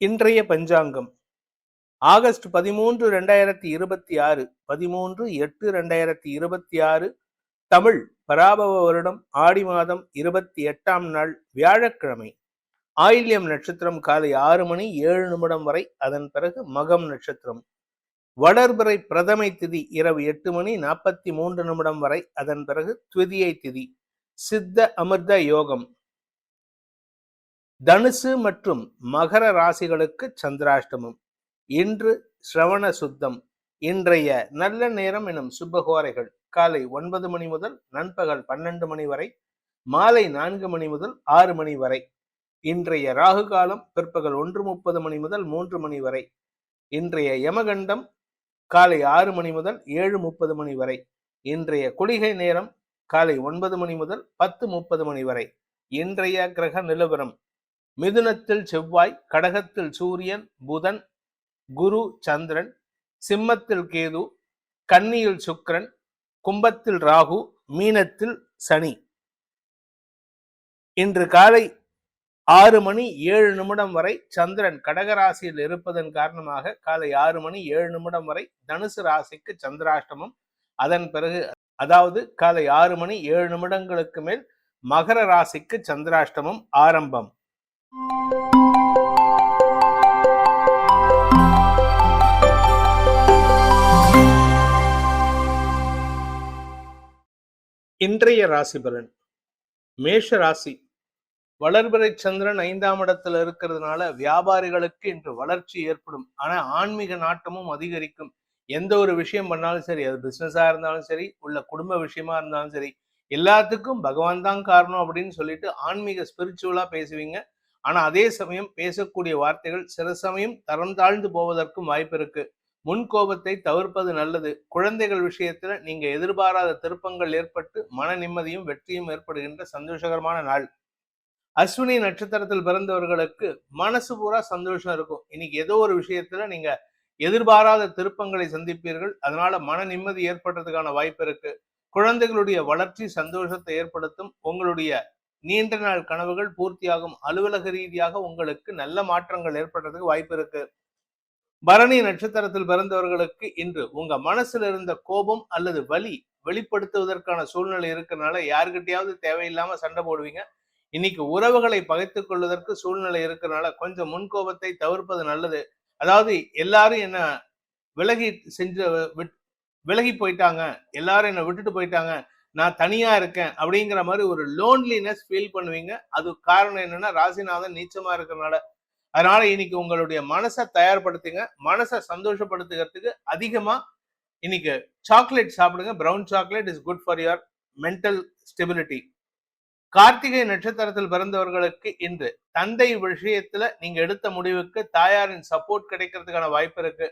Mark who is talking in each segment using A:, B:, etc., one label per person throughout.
A: இன்றைய பஞ்சாங்கம் ஆகஸ்ட் 13, 2026, 13/8/2026, தமிழ் பராபவ வருடம் ஆடி மாதம் 28ஆம் நாள் வியாழக்கிழமை. ஆயில்யம் நட்சத்திரம் காலை 6:07 வரை, அதன் பிறகு மகம் நட்சத்திரம். வளர்பிறை பிரதமை திதி இரவு 8:43 வரை, அதன் பிறகு த்விதியை திதி. சித்த அமிர்த யோகம். தனுசு மற்றும் மகர ராசிகளுக்கு சந்திராஷ்டமம். இன்று ஸ்ரவண சுத்தம். இன்றைய நல்ல நேரம் எனும் சுபகோரைகள் காலை 9 மணி முதல் நண்பகல் 12 மணி வரை, மாலை 4 மணி முதல் 6 மணி வரை. இன்றைய ராகு காலம் பிற்பகல் 1:30 மணி முதல் 3 மணி வரை. இன்றைய யமகண்டம் காலை 6 மணி முதல் 7:30 மணி வரை. இன்றைய குளிகை நேரம் காலை 9 மணி முதல் 10:30 மணி வரை. இன்றைய கிரக நிலவரம்: மிதுனத்தில் செவ்வாய், கடகத்தில் சூரியன், புதன், குரு, சந்திரன், சிம்மத்தில் கேது, கன்னியில் சுக்கிரன், கும்பத்தில் ராகு, மீனத்தில் சனி. இன்று காலை 6:07 வரை சந்திரன் கடகராசியில் இருப்பதன் காரணமாக காலை 6:07 வரை தனுசு ராசிக்கு சந்திராஷ்டமம். அதன் பிறகு, அதாவது காலை 6:07 மேல் மகர ராசிக்கு சந்திராஷ்டமம் ஆரம்பம். இன்றைய ராசி பலன். மேஷ ராசி. வளர்பிறை சந்திரன் 5ஆம் இடத்துல இருக்கிறதுனால வியாபாரிகளுக்கு இன்று வளர்ச்சி ஏற்படும். ஆனா ஆன்மீக நாட்டமும் அதிகரிக்கும். எந்த ஒரு விஷயம் பண்ணாலும் சரி, அது பிசினஸா இருந்தாலும் சரி, உள்ள குடும்ப விஷயமா இருந்தாலும் சரி, எல்லாத்துக்கும் பகவான் தான் காரணம் அப்படின்னு சொல்லிட்டு ஆன்மீக ஸ்பிரிச்சுவலா பேசுவீங்க. ஆனா அதே சமயம் பேசக்கூடிய வார்த்தைகள் சில சமயம் தரம் தாழ்ந்து போவதற்கும் வாய்ப்பு இருக்கு. முன் கோபத்தை தவிர்ப்பது நல்லது. குழந்தைகள் விஷயத்துல நீங்க எதிர்பாராத திருப்பங்கள் ஏற்பட்டு மன நிம்மதியும் வெற்றியும் ஏற்படுகின்ற சந்தோஷகரமான நாள். அஸ்வினி நட்சத்திரத்தில் பிறந்தவர்களுக்கு மனசு பூரா சந்தோஷம் இருக்கும். இன்னைக்கு ஏதோ ஒரு விஷயத்துல நீங்க எதிர்பாராத திருப்பங்களை சந்திப்பீர்கள். அதனால மன நிம்மதி ஏற்படுறதுக்கான வாய்ப்பு இருக்கு. குழந்தைகளுடைய வளர்ச்சி சந்தோஷத்தை ஏற்படுத்தும். உங்களுடைய நீண்ட நாள் கனவுகள் பூர்த்தியாகும். அலுவலக ரீதியாக உங்களுக்கு நல்ல மாற்றங்கள் ஏற்படுறதுக்கு வாய்ப்பு இருக்கு. பரணி நட்சத்திரத்தில் பிறந்தவர்களுக்கு இன்று உங்க மனசுல இருந்த கோபம் அல்லது வலி வெளிப்படுத்துவதற்கான சூழ்நிலை இருக்கிறதுனால யாருக்கிட்டையாவது தேவையில்லாம சண்டை போடுவீங்க. இன்னைக்கு உறவுகளை பகைத்துக் கொள்வதற்கு சூழ்நிலை இருக்கிறதுனால கொஞ்சம் முன்கோபத்தை தவிர்ப்பது நல்லது. அதாவது எல்லாரும் என்ன விலகி போயிட்டாங்க, எல்லாரும் என்ன விட்டுட்டு போயிட்டாங்க, நான் தனியா இருக்கேன் அப்படிங்கிற மாதிரி ஒரு லோன்லினஸ் ஃபீல் பண்ணுவீங்க. அது காரணம் என்னன்னா ராசிநாதன் நீச்சமா இருக்கிறதுனால. அதனால இன்னைக்கு உங்களுடைய மனசை தயார்படுத்துங்க. மனசை சந்தோஷப்படுத்துகிறதுக்கு அதிகமா இன்னைக்கு சாக்லேட் சாப்பிடுங்க. Brown chocolate is good for your mental stability. Karthigai நட்சத்திரத்தில் பிறந்தவர்களுக்கு இன்று தந்தை விஷயத்துல நீங்க எடுத்த முடிவுக்கு தாயாரின் சப்போர்ட் கிடைக்கிறதுக்கான வாய்ப்பு இருக்கு.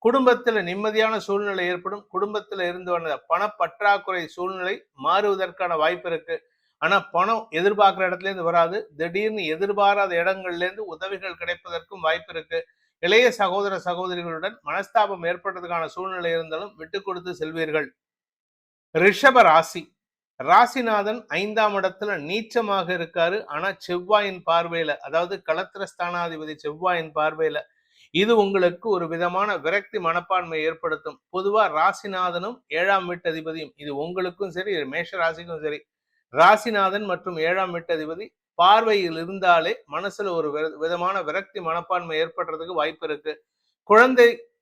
A: குடும்பத்துல நிம்மதியான சூழ்நிலை ஏற்படும். குடும்பத்துல இருந்து வந்த பணப்பற்றாக்குறை சூழ்நிலை மாறுவதற்கான வாய்ப்பு இருக்கு. ஆனா பணம் எதிர்பார்க்கிற இடத்துல இருந்து வராது. திடீர்னு எதிர்பாராத இடங்கள்ல இருந்து உதவிகள் கிடைப்பதற்கும் வாய்ப்பு இருக்கு. இளைய சகோதர சகோதரிகளுடன் மனஸ்தாபம் ஏற்படுறதுக்கான சூழ்நிலை இருந்தாலும் விட்டு கொடுத்து செல்வீர்கள். ரிஷப ராசி. ராசிநாதன் 5ஆம் இடத்துல நீச்சமாக இருக்காரு. ஆனா செவ்வாயின் பார்வையில, அதாவது களத்திரஸ்தானாதிபதி செவ்வாயின் பார்வையில, இது உங்களுக்கு ஒரு விதமான விரக்தி மனப்பான்மை ஏற்படுத்தும். பொதுவா ராசிநாதனும் 7ஆம் வீட்டதிபதியும், இது உங்களுக்கும் சரி மேஷ ராசிக்கும் சரி, ராசிநாதன் மற்றும் 7ஆம் வீட்டதிபதி பார்வையில் இருந்தாலே மனசுல ஒரு விதமான விரக்தி மனப்பான்மை ஏற்படுறதுக்கு வாய்ப்பு இருக்கு.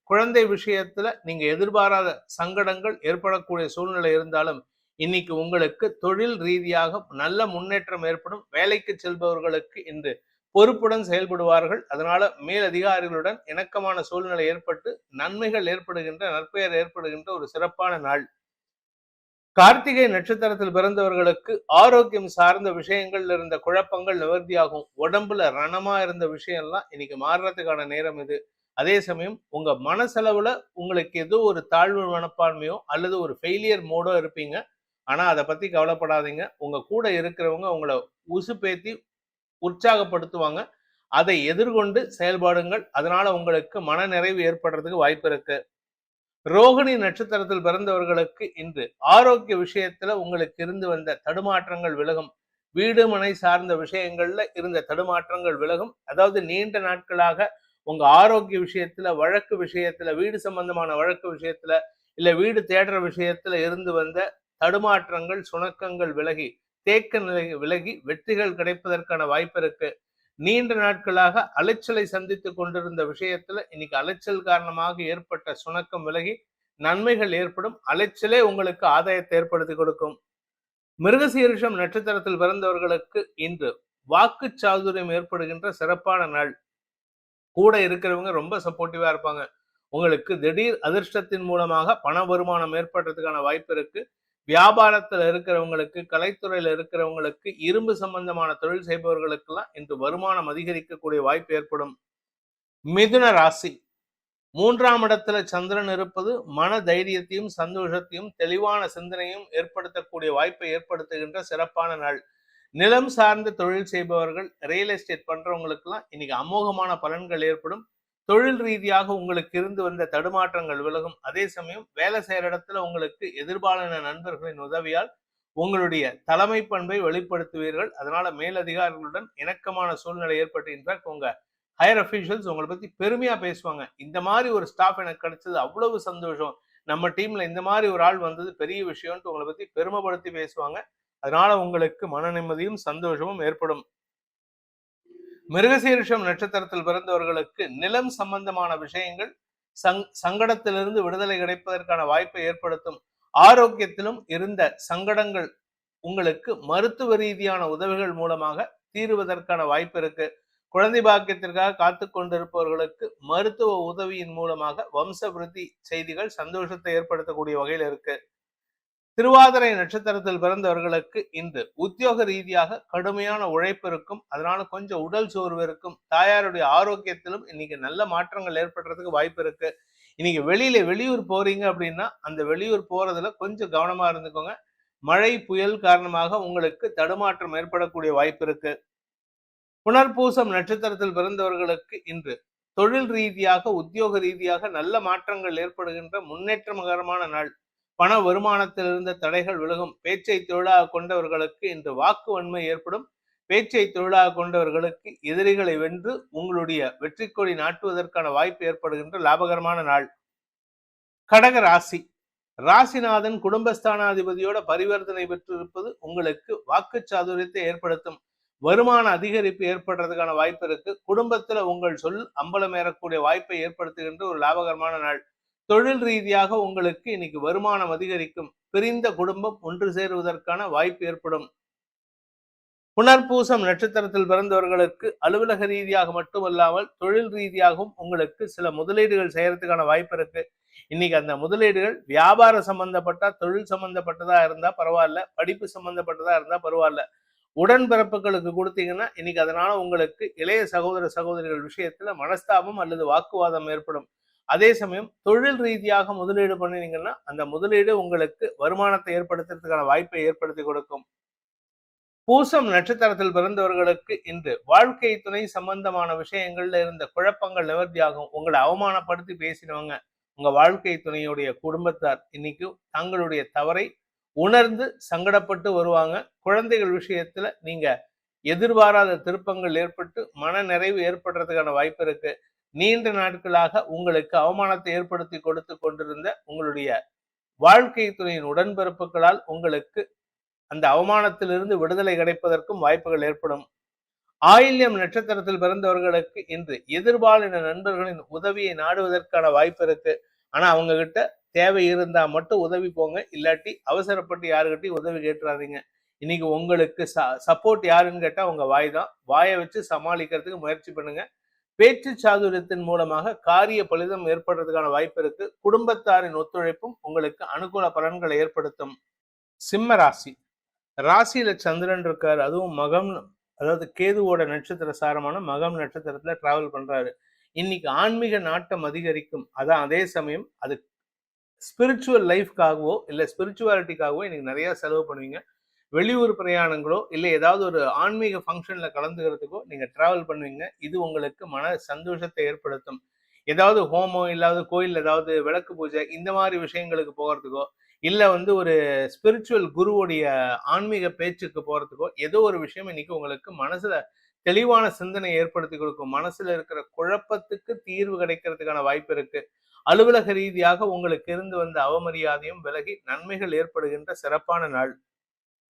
A: குழந்தை விஷயத்துல நீங்க எதிர்பாராத சங்கடங்கள் ஏற்படக்கூடிய சூழ்நிலை இருந்தாலும் இன்னைக்கு உங்களுக்கு தொழில் ரீதியாக நல்ல முன்னேற்றம் ஏற்படும். வேலைக்கு செல்பவர்களுக்கு இன்று பொறுப்புடன் செயல்படுவார்கள். அதனால மேலதிகாரிகளுடன் இணக்கமான சூழ்நிலை ஏற்பட்டு நன்மைகள் ஏற்படுகின்ற, நற்பெயர் ஏற்படுகின்ற ஒரு சிறப்பான நாள். கார்த்திகை நட்சத்திரத்தில் பிறந்தவர்களுக்கு ஆரோக்கியம் சார்ந்த விஷயங்கள்ல இருந்த குழப்பங்கள் நிவர்த்தியாகும். உடம்புல ரணமா இருந்த விஷயம்லாம் இன்னைக்கு மாறுறதுக்கான நேரம் இது. அதே சமயம் உங்க மனசளவுல உங்களுக்கு ஏதோ ஒரு தாழ்வு மனப்பான்மையோ அல்லது ஒரு ஃபெயிலியர் மோடோ இருப்பீங்க. ஆனா அதை பத்தி கவலைப்படாதீங்க. உங்க கூட இருக்கிறவங்க உங்களை உசுப்பேத்தி உற்சாகப்படுத்துவாங்க. அதை எதிர்கொண்டு செயல்பாடுங்கள். அதனால உங்களுக்கு மன நிறைவு ஏற்படுறதுக்கு வாய்ப்பு இருக்கு. ரோகிணி நட்சத்திரத்தில் பிறந்தவர்களுக்கு இன்று ஆரோக்கிய விஷயத்துல உங்களுக்கு இருந்து வந்த தடுமாற்றங்கள் விலகும். வீடு மனை சார்ந்த விஷயங்கள்ல இருந்த தடுமாற்றங்கள் விலகும். அதாவது நீண்ட நாட்களாக உங்க ஆரோக்கிய விஷயத்துல, வழக்கு விஷயத்துல, வீடு சம்பந்தமான வழக்கு விஷயத்துல, இல்ல வீடு தேடுற விஷயத்துல இருந்து வந்த தடுமாற்றங்கள், சுணக்கங்கள் விலகி, தேக்க நிலை விலகி வெற்றிகள் கிடைப்பதற்கான வாய்ப்பு இருக்கு. நீண்ட நாட்களாக அலைச்சலை சந்தித்துக் கொண்டிருந்த விஷயத்துல இன்னைக்கு அலைச்சல் காரணமாக ஏற்பட்ட சுணக்கம் விலகி நன்மைகள் ஏற்படும். அலைச்சலே உங்களுக்கு ஆதாயத்தை ஏற்படுத்தி கொடுக்கும். மிருகசீரிஷம் நட்சத்திரத்தில் பிறந்தவர்களுக்கு இன்று வாக்கு சாதுரியம் ஏற்படுகின்ற சிறப்பான நாள். கூட இருக்கிறவங்க ரொம்ப சப்போர்ட்டிவா இருப்பாங்க. உங்களுக்கு திடீர் அதிர்ஷ்டத்தின் மூலமாக பண வருமானம் ஏற்படுறதுக்கான வாய்ப்பு இருக்கு. வியாபாரத்துல இருக்கிறவங்களுக்கு, கலைத்துறையில இருக்கிறவங்களுக்கு, இரும்பு சம்பந்தமான தொழில் செய்பவர்களுக்கெல்லாம் இன்று வருமானம் அதிகரிக்கக்கூடிய வாய்ப்பு ஏற்படும். மிதுன ராசி 3ஆம் இடத்துல சந்திரன் இருப்பது மன தைரியத்தையும் சந்தோஷத்தையும் தெளிவான சிந்தனையும் ஏற்படுத்தக்கூடிய வாய்ப்பை ஏற்படுத்துகின்ற சிறப்பான நாள். நிலம் சார்ந்த தொழில் செய்பவர்கள், ரியல் எஸ்டேட் பண்றவங்களுக்கெல்லாம் இன்னைக்கு அமோகமான பலன்கள் ஏற்படும். தொழில் ரீதியாக உங்களுக்கு இருந்து வந்த தடுமாற்றங்கள் விலகும். அதே சமயம் வேலை செய்யற இடத்துல உங்களுக்கு எதிர்பாலின நண்பர்களின் உதவியால் உங்களுடைய தலைமை பண்பை வெளிப்படுத்துவீர்கள். அதனால மேலதிகாரிகளுடன் இணக்கமான சூழ்நிலை ஏற்பட்டு இன்ஃபேக்ட் உங்க ஹையர் அஃபீஷியல்ஸ் உங்களை பத்தி பெருமையா பேசுவாங்க. இந்த மாதிரி ஒரு ஸ்டாஃப் எனக்கு கிடைச்சது அவ்வளவு சந்தோஷம், நம்ம டீம்ல இந்த மாதிரி ஒரு ஆள் வந்தது பெரிய விஷயம்னு உங்களை பத்தி பெருமைப்படுத்தி பேசுவாங்க. அதனால உங்களுக்கு மன நிம்மதியும் சந்தோஷமும் ஏற்படும். மிருகசீரிஷம் நட்சத்திரத்தில் பிறந்தவர்களுக்கு நிலம் சம்பந்தமான விஷயங்கள் சங்கடத்திலிருந்து விடுதலை கிடைப்பதற்கான வாய்ப்பை ஏற்படுத்தும். ஆரோக்கியத்திலும் இருந்த சங்கடங்கள் உங்களுக்கு மருத்துவ ரீதியான உதவிகள் மூலமாக தீருவதற்கான வாய்ப்பு இருக்கு. குழந்தை பாக்கியத்திற்காக காத்து கொண்டிருப்பவர்களுக்கு மருத்துவ உதவியின் மூலமாக வம்ச விருத்தி செய்திகள் சந்தோஷத்தை ஏற்படுத்தக்கூடிய வகையில் இருக்கு. திருவாதிரை நட்சத்திரத்தில் பிறந்தவர்களுக்கு இன்று உத்தியோக ரீதியாக கடுமையான உழைப்பு இருக்கும். அதனால கொஞ்சம் உடல் சோர்வு இருக்கும். தாயாருடைய ஆரோக்கியத்திலும் இன்னைக்கு நல்ல மாற்றங்கள் ஏற்படுறதுக்கு வாய்ப்பு இருக்கு. இன்னைக்கு வெளியூர் போறீங்க அப்படின்னா அந்த வெளியூர் போறதுல கொஞ்சம் கவனமா இருந்துக்கோங்க. மழை புயல் காரணமாக உங்களுக்கு தடுமாற்றம் ஏற்படக்கூடிய வாய்ப்பு இருக்கு. புனர்பூசம் நட்சத்திரத்தில் பிறந்தவர்களுக்கு இன்று தொழில் ரீதியாக, உத்தியோக ரீதியாக நல்ல மாற்றங்கள் ஏற்படுகின்ற முன்னேற்றகரமான நாள். பண வருமானத்தில் இருந்த தடைகள் விலகும். பேச்சை தொழிலாக கொண்டவர்களுக்கு இன்று வாக்கு வன்மை ஏற்படும். பேச்சை தொழிலாக கொண்டவர்களுக்கு எதிரிகளை வென்று உங்களுடைய வெற்றி கொடி நாட்டுவதற்கான வாய்ப்பு ஏற்படுகின்ற லாபகரமான நாள். கடக ராசி, ராசிநாதன் குடும்பஸ்தானாதிபதியோட பரிவர்த்தனை பெற்றிருப்பது உங்களுக்கு வாக்கு சாதுரியத்தை ஏற்படுத்தும். வருமான அதிகரிப்பு ஏற்படுறதுக்கான வாய்ப்பு இருக்கு. குடும்பத்துல உங்கள் சொல் அம்பலம் ஏறக்கூடிய வாய்ப்பை ஏற்படுத்துகின்ற ஒரு லாபகரமான நாள். தொழில் ரீதியாக உங்களுக்கு இன்னைக்கு வருமானம் அதிகரிக்கும். பிரிந்த குடும்பம் ஒன்று சேருவதற்கான வாய்ப்பு ஏற்படும். புனர்பூசம் நட்சத்திரத்தில் பிறந்தவர்களுக்கு அலுவலக ரீதியாக மட்டுமல்லாமல் தொழில் ரீதியாகவும் உங்களுக்கு சில முதலீடுகள் செய்யறதுக்கான வாய்ப்பு இருக்கு. இன்னைக்கு அந்த முதலீடுகள் வியாபார சம்பந்தப்பட்ட, தொழில் சம்பந்தப்பட்டதா இருந்தா பரவாயில்ல, படிப்பு சம்பந்தப்பட்டதா இருந்தா பரவாயில்ல, உடன்பிறப்புகளுக்கு கொடுத்தீங்கன்னா இன்னைக்கு அதனால உங்களுக்கு இளைய சகோதர சகோதரிகள் விஷயத்துல மனஸ்தாபம் அல்லது வாக்குவாதம் ஏற்படும். அதே சமயம் தொழில் ரீதியாக முதலீடு பண்ணினீங்கன்னா அந்த முதலீடு உங்களுக்கு வருமானத்தை ஏற்படுத்துறதுக்கான வாய்ப்பை ஏற்படுத்தி கொடுக்கும். பூசம் நட்சத்திரத்தில் பிறந்தவர்களுக்கு இன்று வாழ்க்கை துணை சம்பந்தமான விஷயங்கள்ல இருந்த குழப்பங்கள் நிவர்த்தியாகும். உங்களை அவமானப்படுத்தி பேசினவங்க, உங்க வாழ்க்கை துணையுடைய குடும்பத்தார் இன்னைக்கு தங்களுடைய தவறை உணர்ந்து சங்கடப்பட்டு வருவாங்க. குழந்தைகள் விஷயத்துல நீங்க எதிர்பாராத திருப்பங்கள் ஏற்பட்டு மன நிறைவு ஏற்படுறதுக்கான வாய்ப்பு இருக்கு. நீண்ட நாட்களாக உங்களுக்கு அவமானத்தை ஏற்படுத்தி கொடுத்து கொண்டிருந்த உங்களுடைய வாழ்க்கை துணையின் உடன்பிறப்புகளால் உங்களுக்கு அந்த அவமானத்திலிருந்து விடுதலை கிடைப்பதற்கும் வாய்ப்புகள் ஏற்படும். ஆயில்யம் நட்சத்திரத்தில் பிறந்தவர்களுக்கு இன்று எதிர்பாலின நண்பர்களின் உதவியை நாடுவதற்கான வாய்ப்பு இருக்கு. ஆனா அவங்க கிட்ட தேவை இருந்தா மட்டும் உதவி போங்க, இல்லாட்டி அவசரப்பட்டு யாருக்கிட்டையும் உதவி கேட்டுறாதீங்க. இன்னைக்கு உங்களுக்கு சப்போர்ட் யாருன்னு கேட்டா உங்க வாய் தான். வாயை வச்சு சமாளிக்கிறதுக்கு முயற்சி பண்ணுங்க. பேச்சு சாதுரியத்தின் மூலமாக காரிய பலிதம் ஏற்படுறதுக்கான வாய்ப்பு இருக்கு. குடும்பத்தாரின் ஒத்துழைப்பும் உங்களுக்கு அனுகூல பலன்களை ஏற்படுத்தும். சிம்ம ராசி, ராசியில சந்திரன் இருக்காரு. அதுவும் மகம், அதாவது கேதுவோட நட்சத்திர சாரமான மகம் நட்சத்திரத்துல டிராவல் பண்றாரு. இன்னைக்கு ஆன்மீக நாட்டம் அதிகரிக்கும். அதான் அதே சமயம் அது ஸ்பிரிச்சுவல் லைஃப்காகவோ இல்லை ஸ்பிரிச்சுவாலிட்டிக்காகவோ இன்னைக்கு நிறைய செலவு பண்ணுவீங்க. வெளியூர் பிரயாணங்களோ இல்லை ஏதாவது ஒரு ஆன்மீக ஃபங்க்ஷன்ல கலந்துக்கிறதுக்கோ நீங்க டிராவல் பண்ணுவீங்க. இது உங்களுக்கு மன சந்தோஷத்தை ஏற்படுத்தும். ஏதாவது ஹோமம் இல்லாத கோயில், ஏதாவது விளக்கு பூஜை, இந்த மாதிரி விஷயங்களுக்கு போகிறதுக்கோ இல்லை ஒரு ஸ்பிரிச்சுவல் குருவுடைய ஆன்மீக பேச்சுக்கு போறதுக்கோ ஏதோ ஒரு விஷயம் இன்னைக்கு உங்களுக்கு மனசுல தெளிவான சிந்தனை ஏற்படுத்தி கொடுக்கும். மனசுல இருக்கிற குழப்பத்துக்கு தீர்வு கிடைக்கிறதுக்கான வாய்ப்பு இருக்கு. அலுவலக ரீதியாக உங்களுக்கு இருந்து வந்த அவமரியாதையும் விலகி நன்மைகள் ஏற்படுகின்ற சிறப்பான நாள்.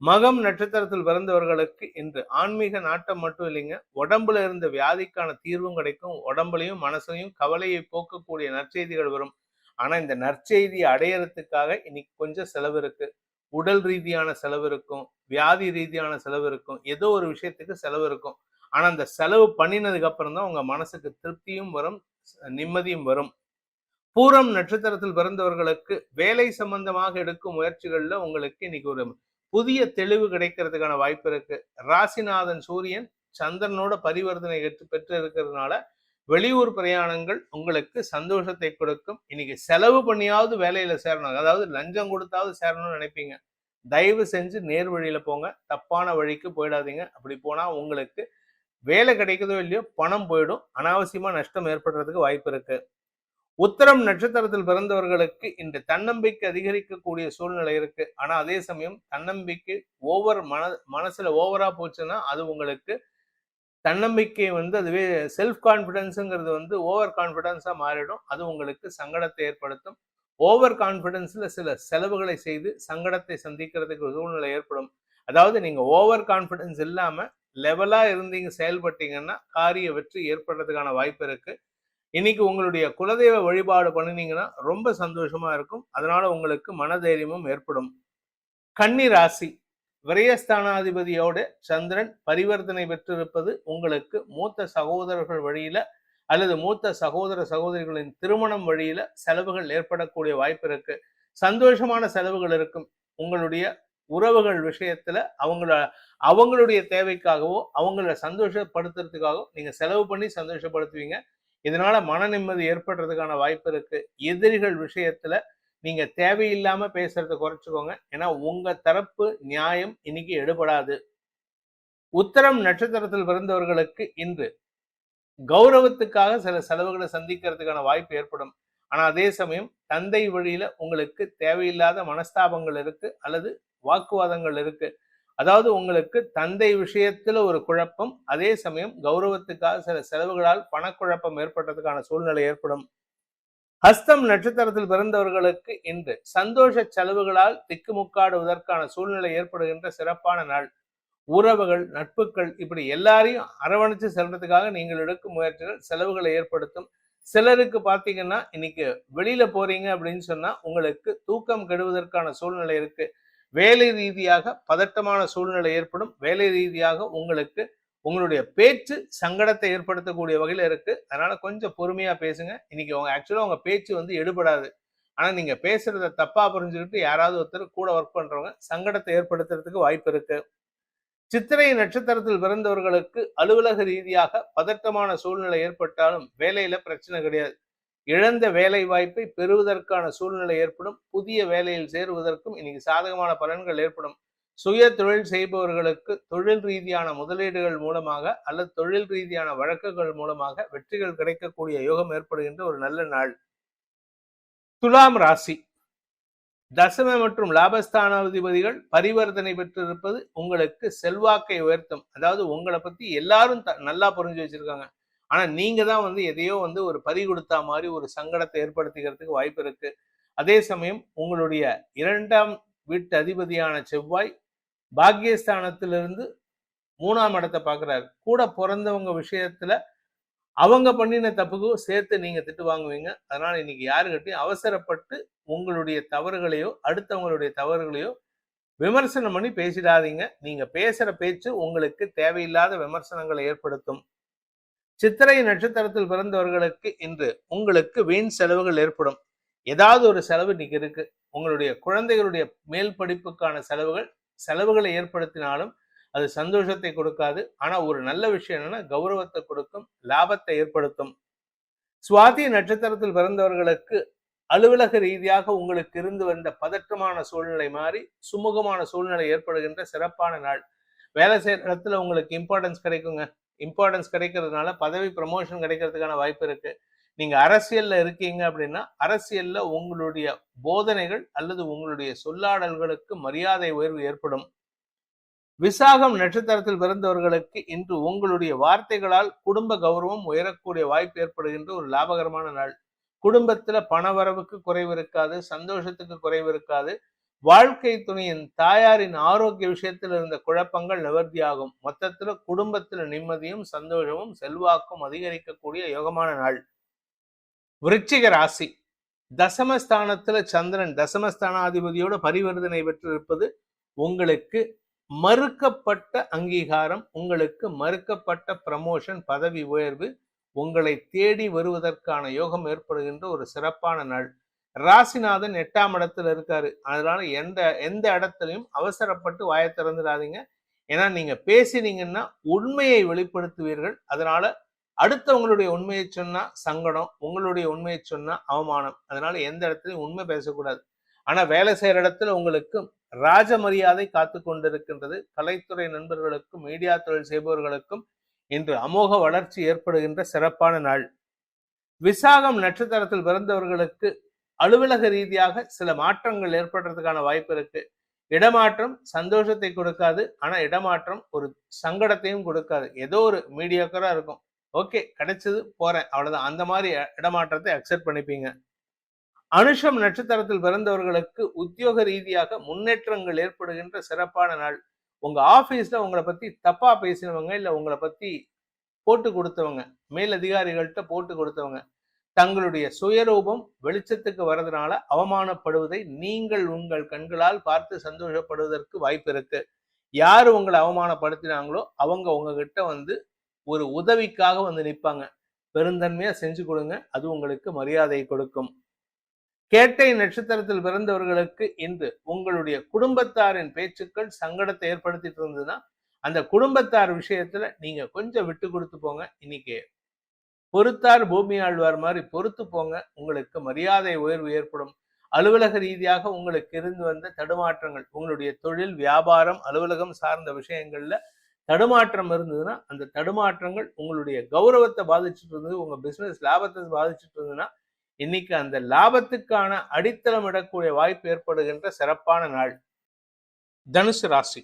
A: மகம் நட்சத்திரத்தில் பிறந்தவர்களுக்கு இன்று ஆன்மீக நாட்டம் மட்டும் இல்லைங்க, உடம்புல இருந்த வியாதிக்கான தீர்வும் கிடைக்கும். உடம்புலையும் மனசையும் கவலையை போக்கக்கூடிய நற்செய்திகள் வரும். ஆனா இந்த நற்செய்தியை அடையறதுக்காக இன்னைக்கு கொஞ்சம் செலவு இருக்கு. உடல் ரீதியான செலவு இருக்கும், வியாதி ரீதியான செலவு இருக்கும், ஏதோ ஒரு விஷயத்துக்கு செலவு இருக்கும். ஆனா அந்த செலவு பண்ணினதுக்கு அப்புறம் தான் உங்க மனசுக்கு திருப்தியும் வரும், நிம்மதியும் வரும். பூரம் நட்சத்திரத்தில் பிறந்தவர்களுக்கு வேலை சம்பந்தமாக எடுக்கும் முயற்சிகள்ல உங்களுக்கு இன்னைக்கு ஒரு புதிய தெளிவு கிடைக்கிறதுக்கான வாய்ப்பு இருக்கு. ராசிநாதன் சூரியன் சந்திரனோட பரிவர்த்தனை பெற்று இருக்கிறதுனால வெளியூர் பிரயாணங்கள் உங்களுக்கு சந்தோஷத்தை கொடுக்கும். இன்னைக்கு செலவு பண்ணியாவது வேலையில சேரணும், அதாவது லஞ்சம் கொடுத்தாவது சேரணும்னு நினைப்பீங்க. தயவு செஞ்சு நேர் வழியில போங்க, தப்பான வழிக்கு போயிடாதீங்க. அப்படி போனா உங்களுக்கு வேலை கிடைக்குதோ இல்லையோ பணம் போயிடும், அனாவசியமா நஷ்டம் ஏற்படுறதுக்கு வாய்ப்பு இருக்கு. உத்திரம் நட்சத்திரத்தில் பிறந்தவர்களுக்கு இந்த தன்னம்பிக்கை அதிகரிக்கக்கூடிய சூழ்நிலை இருக்கு. ஆனா அதே சமயம் தன்னம்பிக்கை மனசுல ஓவரா போச்சுன்னா அது உங்களுக்கு தன்னம்பிக்கை அதுவே செல்ஃப் கான்பிடன்ஸுங்கிறது ஓவர் கான்பிடன்ஸா மாறிடும். அது உங்களுக்கு சங்கடத்தை ஏற்படுத்தும். ஓவர் கான்பிடன்ஸ்ல சில செலவுகளை செய்து சங்கடத்தை சந்திக்கிறதுக்கு ஒரு சூழ்நிலை ஏற்படும். அதாவது நீங்க ஓவர் கான்பிடன்ஸ் இல்லாம லெவலா இருந்தீங்க செயல்பட்டீங்கன்னா காரிய வெற்றி ஏற்படுறதுக்கான வாய்ப்பு இருக்கு. இன்னைக்கு உங்களுடைய குலதெய்வ வழிபாடு பண்ணினீங்கன்னா ரொம்ப சந்தோஷமா இருக்கும். அதனால உங்களுக்கு மனதைரியமும் ஏற்படும். கன்னி ராசி, விரயஸ்தானாதிபதியோட சந்திரன் பரிவர்த்தனை பெற்றிருப்பது உங்களுக்கு மூத்த சகோதரர்கள் வழியில அல்லது மூத்த சகோதர சகோதரிகளின் திருமணம் வழியில செலவுகள் ஏற்படக்கூடிய வாய்ப்பு இருக்கு. சந்தோஷமான செலவுகள் இருக்கும். உங்களுடைய உறவுகள் விஷயத்துல அவங்களுடைய தேவைக்காகவோ அவங்கள சந்தோஷப்படுத்துறதுக்காகவோ நீங்க செலவு பண்ணி சந்தோஷப்படுத்துவீங்க. இதனால மன நிம்மதி ஏற்படுறதுக்கான வாய்ப்பு இருக்கு. எதிரிகள் விஷயத்துல நீங்க தேவையில்லாம பேசுறதை குறைச்சுக்கோங்க. ஏன்னா உங்க தரப்பு நியாயம் இன்னைக்கு எடுபடாது. உத்திரம் நட்சத்திரத்தில் பிறந்தவர்களுக்கு இன்று கௌரவத்துக்காக சில செலவுகளை சந்திக்கிறதுக்கான வாய்ப்பு ஏற்படும். ஆனா அதே சமயம் தந்தை வழியில உங்களுக்கு தேவையில்லாத மனஸ்தாபங்கள் இருக்கு அல்லது வாக்குவாதங்கள் இருக்கு. அதாவது உங்களுக்கு தந்தை விஷயத்துல ஒரு குழப்பம், அதே சமயம் கௌரவத்துக்காக சில செலவுகளால் பணக்குழப்பம் ஏற்பட்டதுக்கான சூழ்நிலை ஏற்படும். ஹஸ்தம் நட்சத்திரத்தில் பிறந்தவர்களுக்கு இன்று சந்தோஷ செலவுகளால் திக்குமுக்காடுவதற்கான சூழ்நிலை ஏற்படுகின்ற சிறப்பான நாள். உறவுகள், நட்புகள் இப்படி எல்லாரையும் அரவணைச்சு செல்றதுக்காக நீங்கள் எடுக்கும் முயற்சிகள் செலவுகளை ஏற்படுத்தும். சிலருக்கு பாத்தீங்கன்னா இன்னைக்கு வெளியில போறீங்க அப்படின்னு சொன்னா உங்களுக்கு தூக்கம் கெடுவதற்கான சூழ்நிலை இருக்கு. வேலை ரீதியாக பதட்டமான சூழ்நிலை ஏற்படும். வேலை ரீதியாக உங்களுக்கு உங்களுடைய பேச்சு சங்கடத்தை ஏற்படுத்தக்கூடிய வகையில இருக்கு. அதனால கொஞ்சம் பொறுமையா பேசுங்க. இன்னைக்கு ஆக்சுவலா உங்க பேச்சு எடுபடாது. ஆனா நீங்க பேசுறத தப்பா புரிஞ்சுக்கிட்டு யாராவது ஒருத்தர் கூட ஒர்க் பண்றவங்க சங்கடத்தை ஏற்படுத்துறதுக்கு வாய்ப்பு இருக்கு. சித்திரை நட்சத்திரத்தில் பிறந்தவர்களுக்கு அலுவலக ரீதியாக பதட்டமான சூழ்நிலை ஏற்பட்டாலும் வேலையில பிரச்சனை கிடையாது. இழந்த வேலை வாய்ப்பை பெறுவதற்கான சூழ்நிலை ஏற்படும். புதிய வேலையில் சேருவதற்கும் இன்னைக்கு சாதகமான பலன்கள் ஏற்படும். சுய தொழில் செய்பவர்களுக்கு தொழில் ரீதியான முதலீடுகள் மூலமாக அல்லது தொழில் ரீதியான வழக்குகள் மூலமாக வெற்றிகள் கிடைக்கக்கூடிய யோகம் ஏற்படுகின்ற ஒரு நல்ல நாள். துலாம் ராசி, தசம மற்றும் லாபஸ்தானாதிபதிகள் பரிவர்த்தனை பெற்றிருப்பது உங்களுக்கு செல்வாக்கை உயர்த்தும். அதாவது உங்களை பத்தி எல்லாரும் நல்லா புரிஞ்சு வச்சிருக்காங்க. ஆனா நீங்க தான் எதையோ ஒரு பறி கொடுத்தா மாதிரி ஒரு சங்கடத்தை ஏற்படுத்திக்கிறதுக்கு வாய்ப்பு இருக்கு. அதே சமயம் உங்களுடைய 2ஆம் வீட்டு அதிபதியான செவ்வாய் பாக்கியஸ்தானத்திலிருந்து 3ஆம் இடத்தை பார்க்கிறாரு. கூட பிறந்தவங்க விஷயத்துல அவங்க பண்ணின தப்புக்கும் சேர்த்து நீங்க திட்டு வாங்குவீங்க. அதனால இன்னைக்கு யாருக்கிட்டையும் அவசரப்பட்டு உங்களுடைய தவறுகளையோ அடுத்தவங்களுடைய தவறுகளையோ விமர்சனம் பண்ணி பேசிடாதீங்க. நீங்க பேசுற பேச்சு உங்களுக்கு தேவையில்லாத விமர்சனங்களை ஏற்படுத்தும். சித்திரை நட்சத்திரத்தில் பிறந்தவர்களுக்கு இன்று உங்களுக்கு வீண் செலவுகள் ஏற்படும். ஏதாவது ஒரு செலவு இன்னைக்கு இருக்கு. உங்களுடைய குழந்தைகளுடைய மேல் படிப்புக்கான செலவுகளை ஏற்படுத்தினாலும் அது சந்தோஷத்தை கொடுக்காது. ஆனா ஒரு நல்ல விஷயம் என்னன்னா கௌரவத்தை கொடுக்கும், லாபத்தை ஏற்படுத்தும். சுவாதி நட்சத்திரத்தில் பிறந்தவர்களுக்கு அலுவலக ரீதியாக உங்களுக்கு இருந்து வந்த பதற்றமான சூழ்நிலை மாறி சுமூகமான சூழ்நிலை ஏற்படுகின்ற சிறப்பான நாள். வேலை செய்யற இடத்துல உங்களுக்கு இம்பார்ட்டன்ஸ் கிடைக்குங்க. இம்பார்ட்டன்ஸ் கிடைக்கிறதுனால பதவி ப்ரமோஷன் கிடைக்கிறதுக்கான வாய்ப்பு இருக்கு. நீங்க அரசியல்ல இருக்கீங்க அப்படின்னா அரசியல்ல உங்களுடைய போதனைகள் அல்லது உங்களுடைய சொல்லாடல்களுக்கு மரியாதை உயர்வு ஏற்படும். விசாகம் நட்சத்திரத்தில் பிறந்தவர்களுக்கு இன்று உங்களுடைய வார்த்தைகளால் குடும்ப கௌரவம் உயரக்கூடிய வாய்ப்பு ஏற்படுகின்ற ஒரு லாபகரமான நாள். குடும்பத்துல பணவரவுக்கு குறைவு இருக்காது, சந்தோஷத்துக்கு குறைவு இருக்காது. வாழ்க்கை துணையின் தாயாரின் ஆரோக்கிய விஷயத்தில் இருந்த குழப்பங்கள் நிவர்த்தியாகும். மொத்தத்துல குடும்பத்துல நிம்மதியும் சந்தோஷமும் செல்வாக்கும் அதிகரிக்கக்கூடிய யோகமான நாள். விருச்சிக ராசி, தசமஸ்தானத்துல சந்திரன் தசமஸ்தானாதிபதியோட பரிவர்த்தனை பெற்றிருப்பது உங்களுக்கு மறுக்கப்பட்ட அங்கீகாரம், உங்களுக்கு மறுக்கப்பட்ட ப்ரமோஷன், பதவி உயர்வு உங்களை தேடி வருவதற்கான யோகம் ஏற்படுகின்ற ஒரு சிறப்பான நாள். ராசிநாதன் 8ஆம் இடத்துல இருக்காரு. அதனால எந்த இடத்துலையும் அவசரப்பட்டு வாயை திறந்துடாதீங்க. ஏன்னா நீங்க பேசினீங்கன்னா உண்மையை வெளிப்படுத்துவீர்கள். அதனால அடுத்தவங்களுடைய உண்மையை சொன்னா சங்கடம், உங்களுடைய உண்மையை சொன்னா அவமானம். அதனால எந்த இடத்துலையும் உண்மை பேசக்கூடாது. ஆனா வேலை செய்யற இடத்துல உங்களுக்கு ராஜ மரியாதை காத்து கொண்டிருக்கின்றது. கலைத்துறை நண்பர்களுக்கும் மீடியா தொழில் செய்பவர்களுக்கும் இன்று அமோக வளர்ச்சி ஏற்படுகின்ற சிறப்பான நாள். விசாகம் நட்சத்திரத்தில் பிறந்தவர்களுக்கு அலுவலக ரீதியாக சில மாற்றங்கள் ஏற்படுறதுக்கான வாய்ப்பு இருக்கு. இடமாற்றம் சந்தோஷத்தை கொடுக்காது, ஆனா இடமாற்றம் ஒரு சங்கடத்தையும் கொடுக்காது. ஏதோ ஒரு மீடியாக்கரா இருக்கும். ஓகே, கிடைச்சது போறேன், அவ்வளவுதான். அந்த மாதிரி இடமாற்றத்தை அக்செப்ட் பண்ணிப்பீங்க. அனுஷம் நட்சத்திரத்தில் பிறந்தவர்களுக்கு உத்தியோக ரீதியாக முன்னேற்றங்கள் ஏற்படுகின்ற சிறப்பான நாள். உங்க ஆபீஸ்ல உங்களை பத்தி தப்பா பேசினவங்க, இல்ல உங்களை பத்தி போட்டு கொடுத்தவங்க, மேலதிகாரிகள்கிட்ட போட்டு கொடுத்தவங்க தங்களுடைய சுயரூபம் வெளிச்சத்துக்கு வர்றதுனால அவமானப்படுவதை நீங்கள் உங்கள் கண்களால் பார்த்து சந்தோஷப்படுவதற்கு வாய்ப்பு இருக்கு. யாரு உங்களை அவமானப்படுத்தினாங்களோ அவங்க உங்ககிட்ட வந்து ஒரு உதவிக்காக வந்து நிற்பாங்க. பெருந்தன்மையா செஞ்சு கொடுங்க, அது உங்களுக்கு மரியாதை கொடுக்கும். கேட்டை நட்சத்திரத்தில் பிறந்தவர்களுக்கு இன்று உங்களுடைய குடும்பத்தாரின் பேச்சுக்கள் சங்கடத்தை ஏற்படுத்திட்டு இருந்ததுன்னா அந்த குடும்பத்தார் விஷயத்துல நீங்க கொஞ்சம் விட்டு கொடுத்து போங்க. இன்னைக்கு பொறுத்தார் பூமி ஆழ்வார் மாதிரி பொறுத்து போங்க, உங்களுக்கு மரியாதை உயர்வு ஏற்படும். அலுவலக ரீதியாக உங்களுக்கு இருந்து வந்த தடுமாற்றங்கள், உங்களுடைய தொழில் வியாபாரம் அலுவலகம் சார்ந்த விஷயங்கள்ல தடுமாற்றம் இருந்ததுன்னா அந்த தடுமாற்றங்கள் உங்களுடைய கௌரவத்தை பாதிச்சுட்டு இருந்தது, உங்க பிசினஸ் லாபத்தை பாதிச்சுட்டு இருந்ததுன்னா இன்னைக்கு அந்த லாபத்துக்கான அடித்தளம் இடக்கூடிய வாய்ப்பு ஏற்படுகின்ற சிறப்பான நாள். தனுசு ராசி,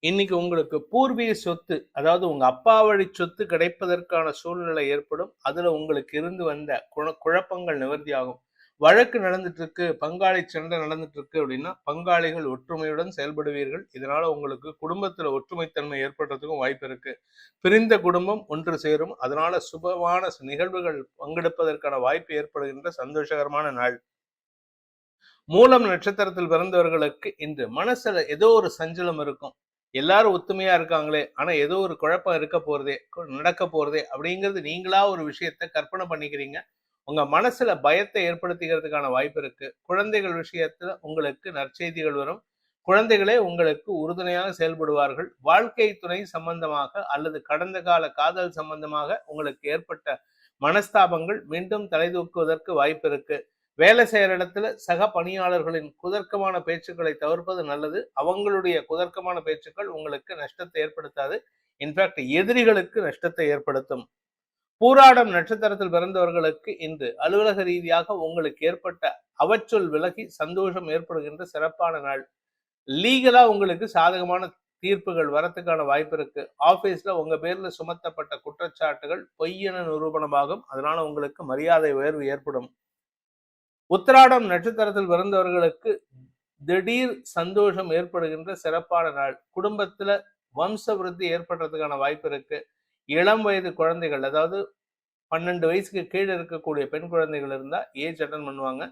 A: இன்னைக்கு உங்களுக்கு பூர்வீக சொத்து, அதாவது உங்க அப்பா வழி சொத்து கிடைப்பதற்கான சூழ்நிலை ஏற்படும். அதுல உங்களுக்கு இருந்து வந்த குழப்பங்கள் நிவர்த்தி ஆகும். வழக்கு நடந்துட்டு இருக்கு, பங்காளி சண்டை நடந்துட்டு இருக்கு அப்படின்னா பங்காளிகள் ஒற்றுமையுடன் செயல்படுவீர்கள். இதனால உங்களுக்கு குடும்பத்துல ஒற்றுமைத்தன்மை ஏற்படுறதுக்கும் வாய்ப்பு இருக்கு. பிரிந்த குடும்பம் ஒன்று சேரும். அதனால சுபமான நிகழ்வுகள் பங்கெடுப்பதற்கான வாய்ப்பு ஏற்படுகின்ற சந்தோஷகரமான நாள். மூலம் நட்சத்திரத்தில் பிறந்தவர்களுக்கு இன்று மனசுல ஏதோ ஒரு சஞ்சலம் இருக்கும். எல்லாரும் ஒத்துமையா இருக்காங்களே, ஆனா ஏதோ ஒரு குழப்பம் இருக்க போறதே, நடக்க போறதே அப்படிங்கிறது நீங்களா ஒரு விஷயத்த கற்பனை பண்ணிக்கிறீங்க. உங்க மனசுல பயத்தை ஏற்படுத்திக்கிறதுக்கான வாய்ப்பு இருக்கு. குழந்தைகள் விஷயத்துல உங்களுக்கு நற்செய்திகள் வரும். குழந்தைகளே உங்களுக்கு உறுதுணையாக செயல்படுவார்கள். வாழ்க்கை துணை சம்பந்தமாக அல்லது கடந்த கால காதல் சம்பந்தமாக உங்களுக்கு ஏற்பட்ட மனஸ்தாபங்கள் மீண்டும் தலைதூக்குவதற்கு வாய்ப்பு இருக்கு. வேலை செய்யற இடத்துல சக பணியாளர்களின் குதர்க்கமான பேச்சுக்களை தவிர்ப்பது நல்லது. அவங்களுடைய குதர்க்கமான பேச்சுக்கள் உங்களுக்கு நஷ்டத்தை ஏற்படுத்தாது, இன்ஃபேக்ட் எதிரிகளுக்கு நஷ்டத்தை ஏற்படுத்தும். பூராடம் நட்சத்திரத்தில் பிறந்தவர்களுக்கு இன்று அலுவலக ரீதியாக உங்களுக்கு ஏற்பட்ட அவச்சொல் விலகி சந்தோஷம் ஏற்படுகின்ற சிறப்பான நாள். லீகலா உங்களுக்கு சாதகமான தீர்ப்புகள் வரத்துக்கான வாய்ப்பு இருக்கு. ஆபீஸ்ல உங்க பேர்ல சுமத்தப்பட்ட குற்றச்சாட்டுகள் பொய்யென நிரூபணமாகும். அதனால உங்களுக்கு மரியாதை உயர்வு ஏற்படும். உத்திராடம் நட்சத்திரத்தில் பிறந்தவர்களுக்கு திடீர் சந்தோஷம் ஏற்படுகின்ற சிறப்பான நாள். குடும்பத்துல வம்ச விருத்தி ஏற்படுறதுக்கான வாய்ப்பு இருக்கு. இளம் வயது குழந்தைகள், அதாவது 12 வயசுக்கு கீழே இருக்கக்கூடிய பெண் குழந்தைகள் இருந்தா ஏஜ் அட்டன் பண்ணுவாங்க.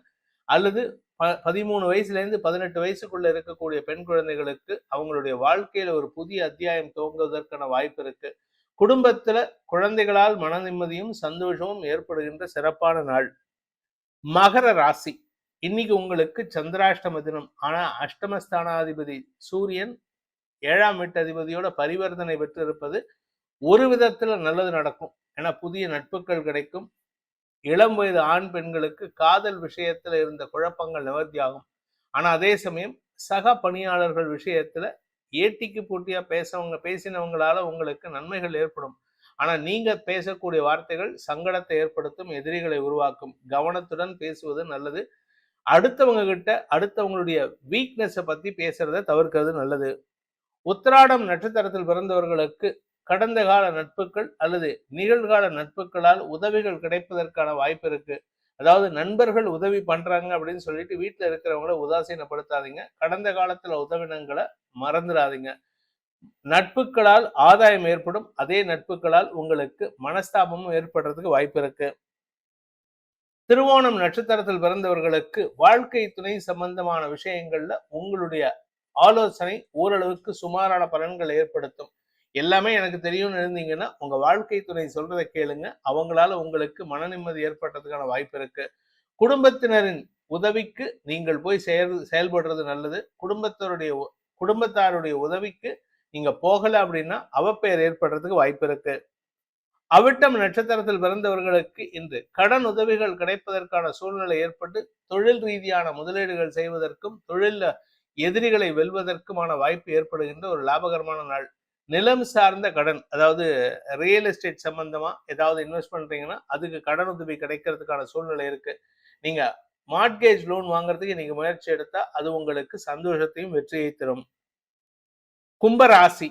A: அல்லது 13 வயசுல இருந்து 18 வயசுக்குள்ள இருக்கக்கூடிய பெண் குழந்தைகளுக்கு அவங்களுடைய வாழ்க்கையில ஒரு புதிய அத்தியாயம் துவங்குவதற்கான வாய்ப்பு இருக்கு. குடும்பத்துல குழந்தைகளால் மன நிம்மதியும் சந்தோஷமும் ஏற்படுகின்ற சிறப்பான நாள். மகர ராசி, இன்னைக்கு உங்களுக்கு சந்திராஷ்டம தினம். ஆனா அஷ்டமஸ்தானாதிபதி சூரியன் 7ஆம் வீட்டு அதிபதியோட பரிவர்த்தனை பெற்று இருப்பது ஒரு விதத்துல நல்லது நடக்கும். ஏன்னா புதிய நட்புகள் கிடைக்கும். இளம் வயது ஆண் பெண்களுக்கு காதல் விஷயத்துல இருந்த குழப்பங்கள் நிவர்த்தி ஆகும். ஆனா அதே சமயம் சக பணியாளர்கள் விஷயத்துல ஏட்டிக்கு போட்டியா பேசினவங்களால உங்களுக்கு நன்மைகள் ஏற்படும். ஆனா நீங்க பேசக்கூடிய வார்த்தைகள் சங்கடத்தை ஏற்படுத்தும், எதிரிகளை உருவாக்கும். கவனத்துடன் பேசுவது நல்லது. அடுத்தவங்க கிட்ட அடுத்தவங்களுடைய வீக்னஸை பத்தி பேசுறத தவிர்க்கிறது நல்லது. உத்திராடம் நட்சத்திரத்தில் பிறந்தவர்களுக்கு கடந்த கால நட்புகள் அல்லது நிகழ்கால நட்புகளால் உதவிகள் கிடைப்பதற்கான வாய்ப்பு இருக்கு. அதாவது நண்பர்கள் உதவி பண்றாங்க அப்படின்னு சொல்லிட்டு வீட்டுல இருக்கிறவங்கள உதாசீனப்படுத்தாதீங்க. கடந்த காலத்துல உதவினங்களை மறந்துடாதீங்க. நட்புகளால் ஆதாயம் ஏற்படும். அதே நட்புகளால் உங்களுக்கு மனஸ்தாபமும் ஏற்படுறதுக்கு வாய்ப்பு இருக்கு. திருவோணம் நட்சத்திரத்தில் பிறந்தவர்களுக்கு வாழ்க்கை துணை சம்பந்தமான விஷயங்கள்ல உங்களுடைய ஆலோசனை ஓரளவுக்கு சுமாரான பலன்களை ஏற்படுத்தும். எல்லாமே எனக்கு தெரியும்னு இருந்தீங்கன்னா உங்க வாழ்க்கை துணை சொல்றதை கேளுங்க. அவங்களால உங்களுக்கு மன நிம்மதி ஏற்படுறதுக்கான வாய்ப்பு இருக்கு. குடும்பத்தினரின் உதவிக்கு நீங்கள் போய் செயல்படுறது நல்லது. குடும்பத்தாருடைய உதவிக்கு நீங்க போகல அப்படின்னா அவப்பெயர் ஏற்படுறதுக்கு வாய்ப்பு இருக்கு. அவிட்டம் நட்சத்திரத்தில் பிறந்தவர்களுக்கு இன்று கடன் உதவிகள் கிடைப்பதற்கான சூழ்நிலை ஏற்பட்டு தொழில் ரீதியான முதலீடுகள் செய்வதற்கும் தொழில எதிரிகளை வெல்வதற்குமான வாய்ப்பு ஏற்படுகின்ற ஒரு லாபகரமான நாள். நிலம் சார்ந்த கடன், அதாவது ரியல் எஸ்டேட் சம்பந்தமா ஏதாவது இன்வெஸ்ட் பண்றீங்கன்னா அதுக்கு கடன் உதவி கிடைக்கிறதுக்கான சூழ்நிலை இருக்கு. நீங்க மார்ட்கேஜ் லோன் வாங்குறதுக்கு நீங்க முயற்சி எடுத்தா அது உங்களுக்கு சந்தோஷத்தையும் வெற்றியை தரும். கும்பராசி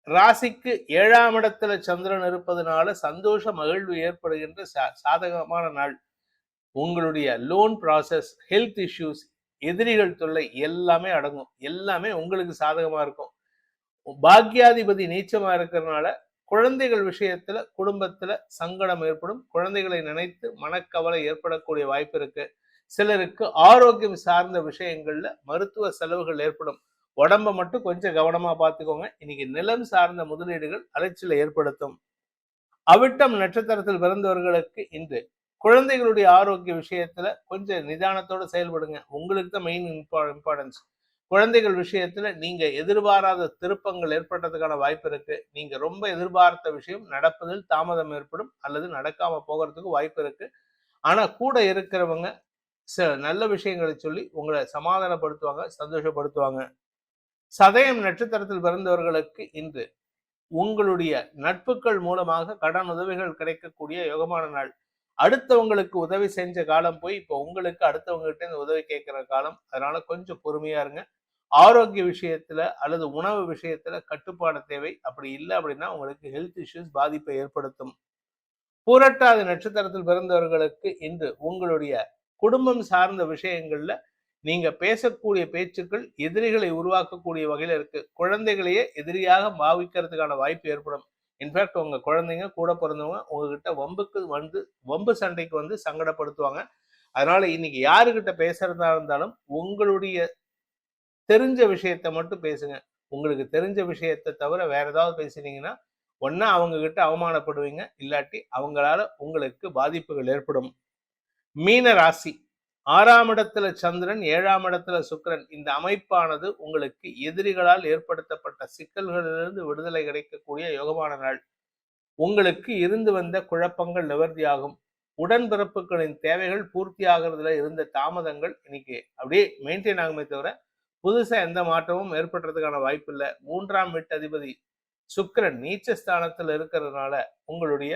A: ராசிக்கு 7ஆம் இடத்துல சந்திரன் இருப்பதனால சந்தோஷ மகிழ்வு ஏற்படுகின்ற சாதகமான நாள். உங்களுடைய லோன் ப்ராசஸ், ஹெல்த் இஷ்யூஸ், எதிரிகள் தொல்லை எல்லாமே அடங்கும். எல்லாமே உங்களுக்கு சாதகமா இருக்கும். பாக்யாதிபதி நீச்சமா இருக்கிறதுனால குழந்தைகள் விஷயத்துல குடும்பத்துல சங்கடம் ஏற்படும். குழந்தைகளை நினைத்து மனக்கவலை ஏற்படக்கூடிய வாய்ப்பு இருக்கு. சிலருக்கு ஆரோக்கியம் சார்ந்த விஷயங்கள்ல மருத்துவ செலவுகள் ஏற்படும். உடம்ப மட்டும் கொஞ்சம் கவனமா பார்த்துக்கோங்க. இன்னைக்கு நிலம் சார்ந்த முதலீடுகள் அலைச்சலை ஏற்படுத்தும். அவிட்டம் நட்சத்திரத்தில் பிறந்தவர்களுக்கு இன்று குழந்தைகளுடைய ஆரோக்கிய விஷயத்துல கொஞ்சம் நிதானத்தோடு செயல்படுங்க. உங்களுக்கு தான் மெயின் இம்பார்ட்டன்ஸ். குழந்தைகள் விஷயத்துல நீங்க எதிர்பாராத திருப்பங்கள் ஏற்படுறதுக்கான வாய்ப்பு இருக்கு. நீங்க ரொம்ப எதிர்பார்த்த விஷயம் நடப்பதில் தாமதம் ஏற்படும் அல்லது நடக்காம போகிறதுக்கு வாய்ப்பு இருக்கு. ஆனா கூட இருக்கிறவங்க சில நல்ல விஷயங்களை சொல்லி உங்களை சமாதானப்படுத்துவாங்க, சந்தோஷப்படுத்துவாங்க. சதயம் நட்சத்திரத்தில் பிறந்தவர்களுக்கு இன்று உங்களுடைய நட்புகள் மூலமாக கடன் உதவிகள் கிடைக்கக்கூடிய யோகமான நாள். அடுத்தவங்களுக்கு உதவி செஞ்ச காலம் போய் இப்போ உங்களுக்கு அடுத்தவங்க கிட்ட இந்த உதவி கேட்கிற காலம். அதனால கொஞ்சம் பொறுமையா இருங்க. ஆரோக்கிய விஷயத்துல அல்லது உணவு விஷயத்துல கட்டுப்பாடு தேவை. அப்படி இல்லை அப்படின்னா உங்களுக்கு ஹெல்த் இஷ்யூஸ் பாதிப்பை ஏற்படுத்தும். பூரட்டாதி நட்சத்திரத்தில் பிறந்தவர்களுக்கு இன்று உங்களுடைய குடும்பம் சார்ந்த விஷயங்கள்ல நீங்க பேசக்கூடிய பேச்சுக்கள் எதிரிகளை உருவாக்கக்கூடிய வகையில இருக்கு. குழந்தைகளையே எதிரியாக பாவிக்கிறதுக்கான வாய்ப்பு ஏற்படும். இன்ஃபேக்ட் உங்க குழந்தைங்க கூட பிறந்தவங்க உங்ககிட்ட வம்பு சண்டைக்கு வந்து சங்கடப்படுத்துவாங்க. அதனால இன்னைக்கு யாருக்கிட்ட பேசுறதா இருந்தாலும் உங்களுடைய தெரிஞ்ச விஷயத்த மட்டும் பேசுங்க. உங்களுக்கு தெரிஞ்ச விஷயத்த தவிர வேற ஏதாவது பேசினீங்கன்னா ஒன்னா அவங்க கிட்ட அவமானப்படுவீங்க, இல்லாட்டி அவங்களால உங்களுக்கு பாதிப்புகள் ஏற்படும். மீன ராசி 6ஆம் இடத்துல சந்திரன், 7ஆம் இடத்துல சுக்கிரன். இந்த அமைப்பானது உங்களுக்கு எதிரிகளால் ஏற்படுத்தப்பட்ட சிக்கல்களிலிருந்து விடுதலை கிடைக்கக்கூடிய யோகமான நாள். உங்களுக்கு இருந்து வந்த குழப்பங்கள் நிவர்த்தியாகும். உடன்பிறப்புகளின் தேவைகள் பூர்த்தி ஆகிறதுல இருந்த தாமதங்கள் இன்னைக்கு அப்படியே மெயின்டைன் ஆகுமே தவிர புதுசா எந்த மாற்றமும் ஏற்படுறதுக்கான வாய்ப்பு இல்லை. 3ஆம் வீட்டு அதிபதி சுக்கிரன் நீச்சஸ்தானத்தில் இருக்கிறதுனால உங்களுடைய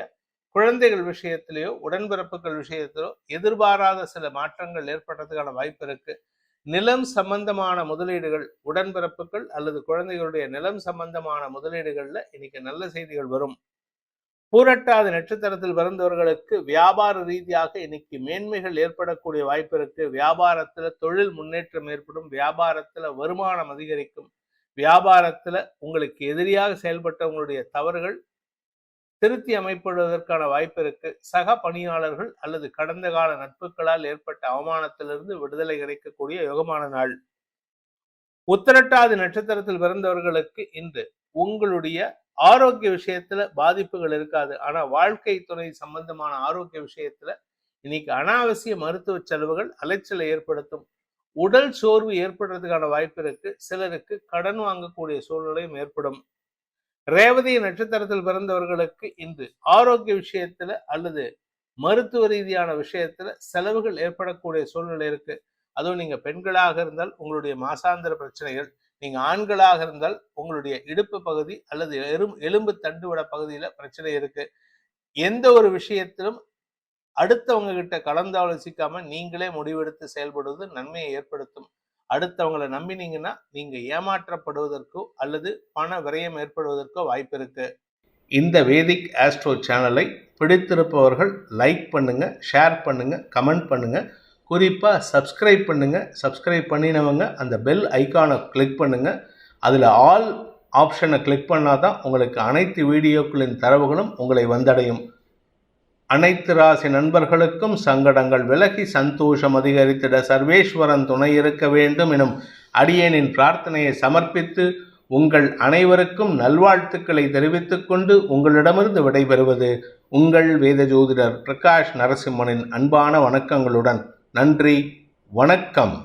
A: குழந்தைகள் விஷயத்திலேயோ உடன்பிறப்புகள் விஷயத்திலோ எதிர்பாராத சில மாற்றங்கள் ஏற்படுறதுக்கான வாய்ப்பு இருக்கு. நிலம் சம்பந்தமான முதலீடுகள், உடன்பிறப்புகள் அல்லது குழந்தைகளுடைய நிலம் சம்பந்தமான முதலீடுகள்ல இன்னைக்கு நல்ல செய்திகள் வரும். பூரட்டாதி நட்சத்திரத்தில் பிறந்தவர்களுக்கு வியாபார ரீதியாக இன்னைக்கு மேன்மைகள் ஏற்படக்கூடிய வாய்ப்பு இருக்கு. வியாபாரத்துல தொழில் முன்னேற்றம் ஏற்படும். வியாபாரத்துல வருமானம் அதிகரிக்கும். வியாபாரத்துல உங்களுக்கு எதிரியாக செயல்பட்டவங்களுடைய தவறுகள் திருத்தி அமைப்படுவதற்கான வாய்ப்பு இருக்கு. சக பணியாளர்கள் அல்லது கடந்த கால நட்புகளால் ஏற்பட்ட அவமானத்திலிருந்து விடுதலை கிடைக்கக்கூடிய யோகமான நாள். உத்திரட்டாதி நட்சத்திரத்தில் பிறந்தவர்களுக்கு இன்று உங்களுடைய ஆரோக்கிய விஷயத்துல பாதிப்புகள் இருக்காது. ஆனா வாழ்க்கை துணை சம்பந்தமான ஆரோக்கிய விஷயத்துல இன்னைக்கு அனாவசிய மருத்துவ செலவுகள் அலைச்சலை ஏற்படுத்தும். உடல் சோர்வு ஏற்படுறதுக்கான வாய்ப்பு இருக்கு. சிலருக்கு கடன் வாங்கக்கூடிய சூழ்நிலையும் ஏற்படும். ரேவதி நட்சத்திரத்தில் பிறந்தவர்களுக்கு இன்று ஆரோக்கிய விஷயத்துல அல்லது மருத்துவ ரீதியான விஷயத்துல செலவுகள் ஏற்படக்கூடிய சூழ்நிலை இருக்கு. அதுவும் நீங்க பெண்களாக இருந்தால் உங்களுடைய மாசாந்திர பிரச்சனைகள், நீங்க ஆண்களாக இருந்தால் உங்களுடைய இடுப்பு பகுதி அல்லது எலும்பு தண்டுவட பகுதியில பிரச்சனை இருக்கு. எந்த ஒரு விஷயத்திலும் அடுத்தவங்க கிட்ட கலந்தாலோசிக்காம நீங்களே முடிவெடுத்து செயல்படுவது நன்மையை ஏற்படுத்தும். அடுத்தவங்களை நம்பினீங்கன்னா நீங்க ஏமாற்றப்படுவதற்கோ அல்லது பண விரயம் ஏற்படுவதற்கோ வாய்ப்பு இருக்கு. இந்த வேதிக் ஆஸ்ட்ரோ சேனலை பிடித்திருப்பவர்கள் லைக் பண்ணுங்க, ஷேர் பண்ணுங்க, கமெண்ட் பண்ணுங்க. குறிப்பா சப்ஸ்கிரைப் பண்ணுங்க. சப்ஸ்கிரைப் பண்ணினவங்க அந்த பெல் ஐக்கானை கிளிக் பண்ணுங்க. அதுல ஆல் ஆப்ஷனை கிளிக் பண்ணாதான் உங்களுக்கு அனைத்து வீடியோக்களின் தரவுகளும் உங்களை வந்தடையும். அனைத்து ராசி நண்பர்களுக்கும் சங்கடங்கள் விலகி சந்தோஷம் அதிகரித்திட சர்வேஸ்வரன் துணை இருக்க வேண்டும் எனும் அடியேனின் பிரார்த்தனையை சமர்ப்பித்து உங்கள் அனைவருக்கும் நல்வாழ்த்துக்களை தெரிவித்துக் கொண்டு உங்களிடமிருந்து விடைபெறுவது உங்கள் வேத ஜோதிடர் பிரகாஷ் நரசிம்மனின் அன்பான வணக்கங்களுடன். நன்றி, வணக்கம்.